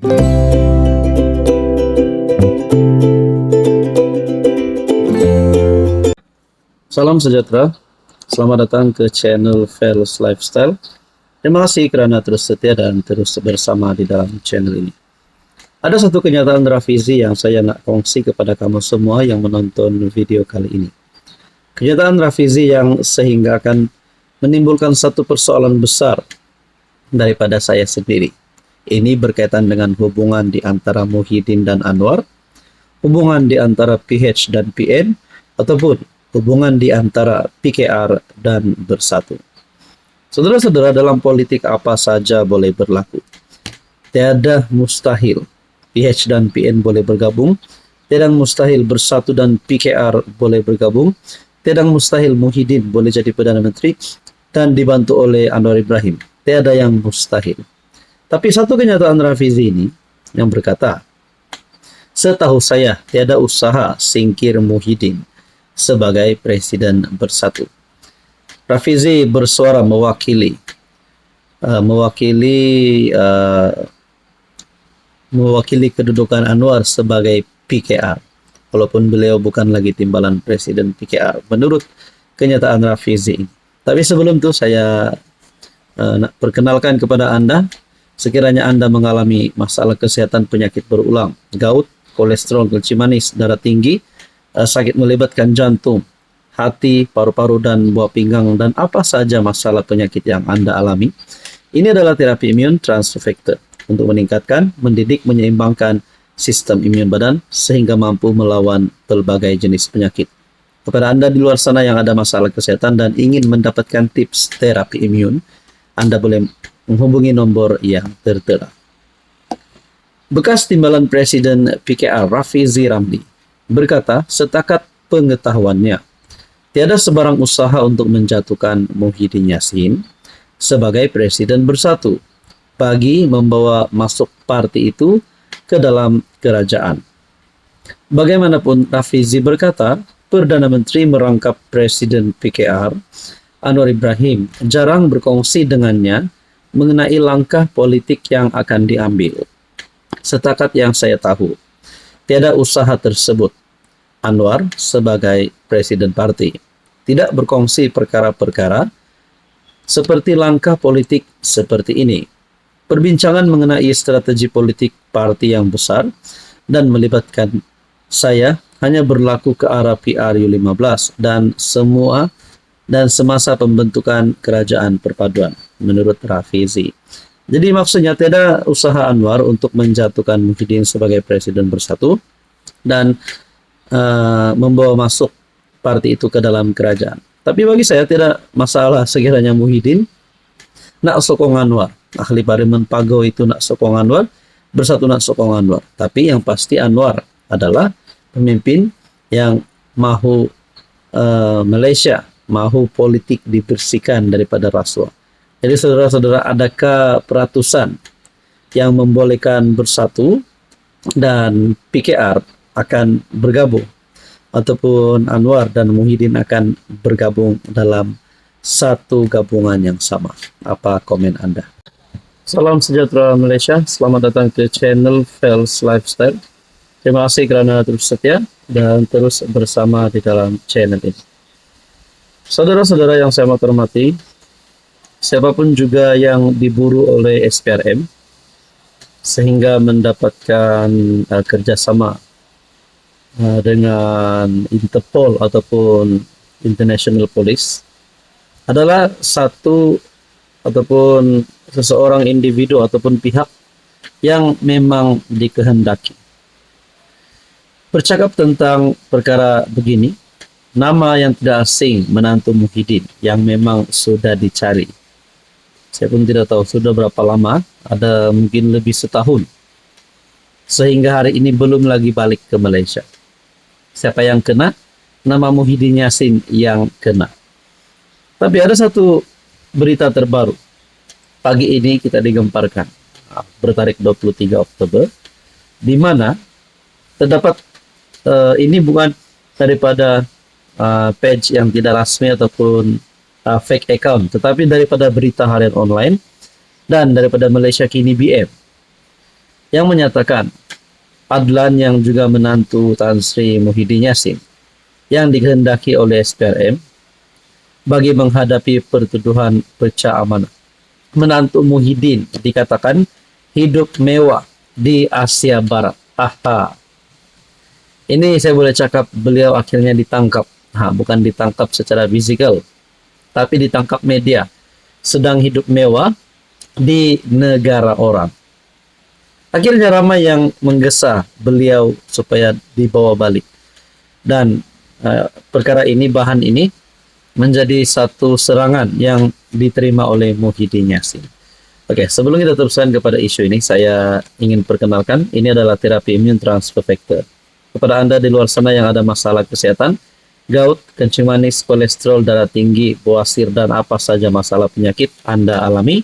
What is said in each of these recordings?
Salam sejahtera, selamat datang ke channel Fearless Lifestyle. Terima kasih karena terus setia dan terus bersama di dalam channel ini. Ada satu kenyataan Rafizi yang saya nak kongsi kepada kamu semua yang menonton video kali ini. Kenyataan Rafizi yang sehingga akan menimbulkan satu persoalan besar daripada saya sendiri. Ini berkaitan dengan hubungan di antara Muhyiddin dan Anwar, hubungan di antara PH dan PN, ataupun hubungan di antara PKR dan Bersatu. Saudara-saudara, dalam politik apa saja boleh berlaku. Tiada mustahil PH dan PN boleh bergabung, tiada mustahil Bersatu dan PKR boleh bergabung, tiada mustahil Muhyiddin boleh jadi Perdana Menteri dan dibantu oleh Anwar Ibrahim. Tiada yang mustahil. Tapi satu kenyataan Rafizi ini yang berkata, setahu saya tiada usaha singkir Muhyiddin sebagai Presiden Bersatu. Rafizi bersuara mewakili kedudukan Anwar sebagai PKR, walaupun beliau bukan lagi timbalan Presiden PKR menurut kenyataan Rafizi. Tapi sebelum itu saya nak perkenalkan kepada Anda, sekiranya Anda mengalami masalah kesehatan penyakit berulang, gout, kolesterol, kencing manis, darah tinggi, sakit melibatkan jantung, hati, paru-paru, dan buah pinggang, dan apa saja masalah penyakit yang Anda alami. Ini adalah terapi imun transfer factor untuk meningkatkan, mendidik, menyeimbangkan sistem imun badan sehingga mampu melawan berbagai jenis penyakit. Kepada Anda di luar sana yang ada masalah kesehatan dan ingin mendapatkan tips terapi imun, Anda boleh menghubungi nomor yang tertera. Bekas timbalan Presiden PKR Rafizi Ramli berkata, setakat pengetahuannya, tiada sebarang usaha untuk menjatuhkan Muhyiddin Yassin sebagai Presiden Bersatu bagi membawa masuk parti itu ke dalam kerajaan. Bagaimanapun, Rafizi berkata, Perdana Menteri merangkap Presiden PKR, Anwar Ibrahim, jarang berkongsi dengannya mengenai langkah politik yang akan diambil. Setakat yang saya tahu, tiada usaha tersebut. Anwar sebagai Presiden Parti tidak berkongsi perkara-perkara seperti langkah politik seperti ini. Perbincangan mengenai strategi politik parti yang besar dan melibatkan saya hanya berlaku ke arah PRU15 dan semasa pembentukan kerajaan perpaduan, menurut Rafizi. Jadi maksudnya tidak usaha Anwar untuk menjatuhkan Muhyiddin sebagai Presiden Bersatu dan membawa masuk parti itu ke dalam kerajaan. Tapi bagi saya tidak masalah sekiranya Muhyiddin nak sokong Anwar, ahli parlemen Pago itu nak sokong Anwar, Bersatu nak sokong Anwar. Tapi yang pasti Anwar adalah pemimpin yang mahu Malaysia, mahu politik dibersihkan daripada rasuah. Jadi saudara-saudara, adakah peratusan yang membolehkan Bersatu dan PKR akan bergabung, ataupun Anwar dan Muhyiddin akan bergabung dalam satu gabungan yang sama? Apa komen Anda? Salam sejahtera Malaysia, selamat datang ke channel Fearless Lifestyle. Terima kasih kerana terus setia dan terus bersama di dalam channel ini. Saudara-saudara yang saya hormati, siapapun juga yang diburu oleh SPRM sehingga mendapatkan kerjasama dengan Interpol ataupun International Police adalah satu ataupun seseorang individu ataupun pihak yang memang dikehendaki. Bercakap tentang perkara begini, nama yang tidak asing menantu Muhyiddin yang memang sudah dicari. Saya pun tidak tahu sudah berapa lama, ada mungkin lebih setahun. Sehingga hari ini belum lagi balik ke Malaysia. Siapa yang kena? Nama Muhyiddin Yassin yang kena. Tapi ada satu berita terbaru. Pagi ini kita digemparkan, bertarik 23 Oktober, di mana terdapat, ini bukan daripada page yang tidak rasmi ataupun fake account, tetapi daripada berita harian online dan daripada Malaysia Kini BM. yang menyatakan Adlan yang juga menantu Tan Sri Muhyiddin Yassin yang dikehendaki oleh SPRM bagi menghadapi pertuduhan pecah amanah. Menantu Muhyiddin dikatakan hidup mewah di Asia Barat. Aha. Ini saya boleh cakap beliau akhirnya ditangkap. Bukan ditangkap secara fisikal, tapi ditangkap media. Sedang hidup mewah di negara orang. Akhirnya ramai yang menggesa beliau supaya dibawa balik. Dan perkara ini, bahan ini menjadi satu serangan yang diterima oleh Muhyiddin Yassin. Oke, sebelum kita teruskan kepada isu ini, saya ingin perkenalkan, ini adalah terapi imun transfer factor. Kepada Anda di luar sana yang ada masalah kesehatan, gout, kencing manis, kolesterol darah tinggi, bawasir, dan apa saja masalah penyakit Anda alami,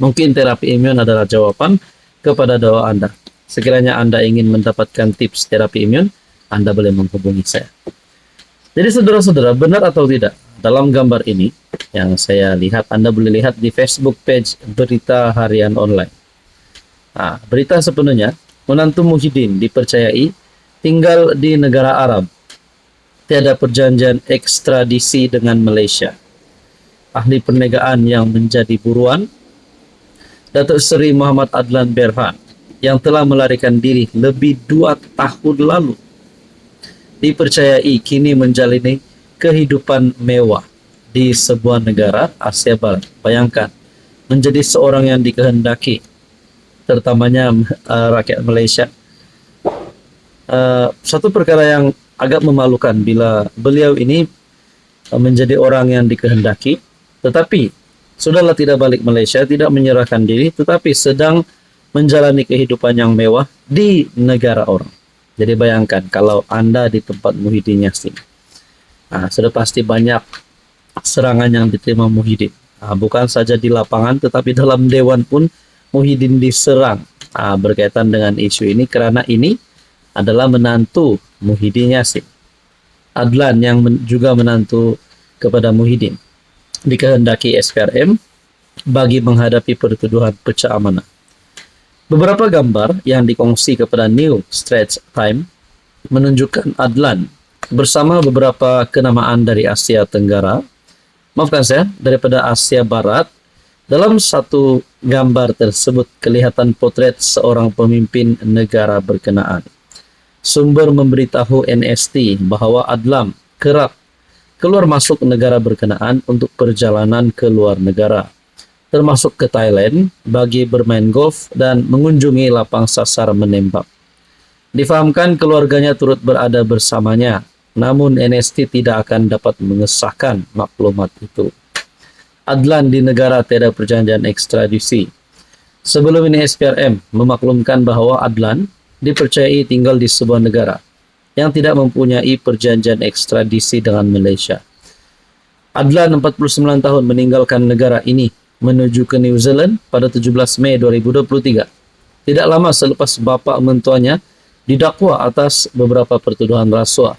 mungkin terapi imun adalah jawaban kepada doa Anda. Sekiranya Anda ingin mendapatkan tips terapi imun, Anda boleh menghubungi saya. Jadi saudara-saudara, benar atau tidak? Dalam gambar ini yang saya lihat, Anda boleh lihat di Facebook page Berita Harian Online. Berita sepenuhnya, menantu Muhyiddin dipercayai tinggal di negara Arab. Tiada perjanjian ekstradisi dengan Malaysia. Ahli perniagaan yang menjadi buruan, Datuk Seri Muhammad Adlan Berhan, yang telah melarikan diri lebih 2 tahun lalu, dipercayai kini menjalani kehidupan mewah di sebuah negara Asia Barat. Bayangkan, menjadi seorang yang dikehendaki, terutamanya rakyat Malaysia. Satu perkara yang agak memalukan bila beliau ini menjadi orang yang dikehendaki, tetapi sudahlah tidak balik Malaysia, tidak menyerahkan diri, tetapi sedang menjalani kehidupan yang mewah di negara orang. Jadi bayangkan kalau Anda di tempat Muhyiddin Yassin. Sudah pasti banyak serangan yang diterima Muhyiddin. Bukan saja di lapangan, tetapi dalam dewan pun Muhyiddin diserang berkaitan dengan isu ini, karena ini adalah menantu Muhyiddin Yassin. Adlan yang juga menantu kepada Muhyiddin dikehendaki SPRM bagi menghadapi pertuduhan pecah amanah. Beberapa gambar yang dikongsi kepada New Straits Times menunjukkan Adlan bersama beberapa kenamaan dari Asia Tenggara, daripada Asia Barat. Dalam satu gambar tersebut kelihatan potret seorang pemimpin negara berkenaan. Sumber memberitahu NST bahwa Adlan kerap keluar masuk negara berkenaan untuk perjalanan ke luar negara, termasuk ke Thailand bagi bermain golf dan mengunjungi lapang sasar menembak. Difahamkan keluarganya turut berada bersamanya, namun NST tidak akan dapat mengesahkan maklumat itu. Adlan di negara tiada perjanjian ekstradisi. Sebelum ini SPRM memaklumkan bahwa Adlan dipercayai tinggal di sebuah negara yang tidak mempunyai perjanjian ekstradisi dengan Malaysia. Adlan 49 tahun meninggalkan negara ini menuju ke New Zealand pada 17 Mei 2023. Tidak lama selepas bapa mentuanya didakwa atas beberapa pertuduhan rasuah.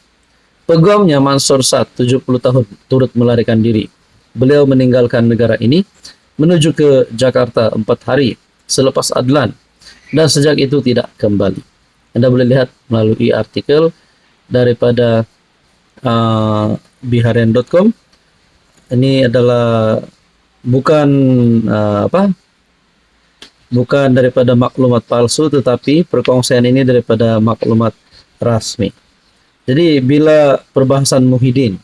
Peguamnya Mansor Sad, 70 tahun, turut melarikan diri. Beliau meninggalkan negara ini menuju ke Jakarta 4 hari selepas Adlan dan sejak itu tidak kembali. Anda boleh lihat melalui artikel daripada biharian.com. Ini adalah bukan bukan daripada maklumat palsu, tetapi perkongsian ini daripada maklumat rasmi. Jadi bila perbahasan Muhyiddin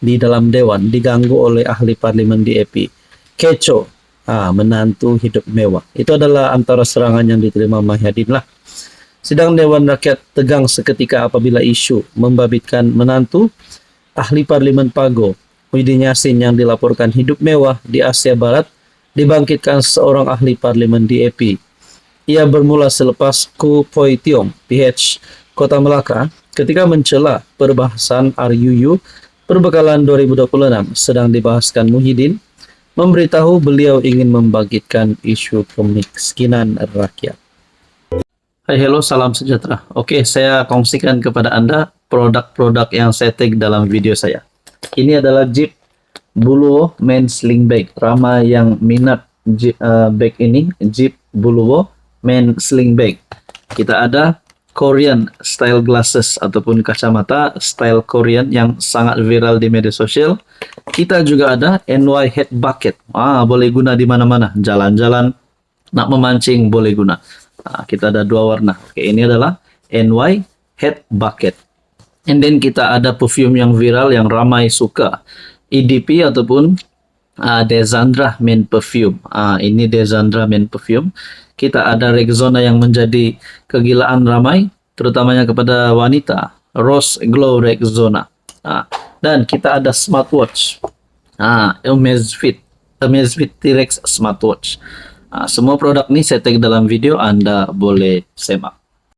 di dalam dewan diganggu oleh ahli parlimen DAP, kecoh, menantu hidup mewah, itu adalah antara serangan yang diterima Muhyiddin lah. Sidang Dewan Rakyat tegang seketika apabila isu membabitkan menantu ahli parlimen Pago Muhyiddin Yassin yang dilaporkan hidup mewah di Asia Barat dibangkitkan seorang ahli parlimen DAP. Ia bermula selepas Ku Poi Tiong, PH Kota Melaka, ketika mencela perbahasan RUU Perbekalan 2026 sedang dibahaskan. Muhyiddin memberitahu beliau ingin membangkitkan isu kemiskinan rakyat. Hai, hello, salam sejahtera. Oke, saya kongsikan kepada Anda produk-produk yang saya tag dalam video saya. Ini adalah Jeep Buluwo Men Sling Bag. Ramai yang minat bag ini, Jeep Buluwo men sling bag. Kita ada Korean style glasses ataupun kacamata style Korean yang sangat viral di media sosial. Kita juga ada NY head bucket. Boleh guna di mana-mana, jalan-jalan, nak memancing boleh guna. Kita ada dua warna. Oke, ini adalah NY head bucket. And then kita ada perfume yang viral yang ramai suka. EDP ataupun Desandra Men Perfume. Ini Desandra Men Perfume. Kita ada Rexona yang menjadi kegilaan ramai, terutamanya kepada wanita. Rose Glow Rexona. Dan kita ada smartwatch. Amazfit T-Rex smartwatch. Semua produk ini saya tag dalam video, Anda boleh semak.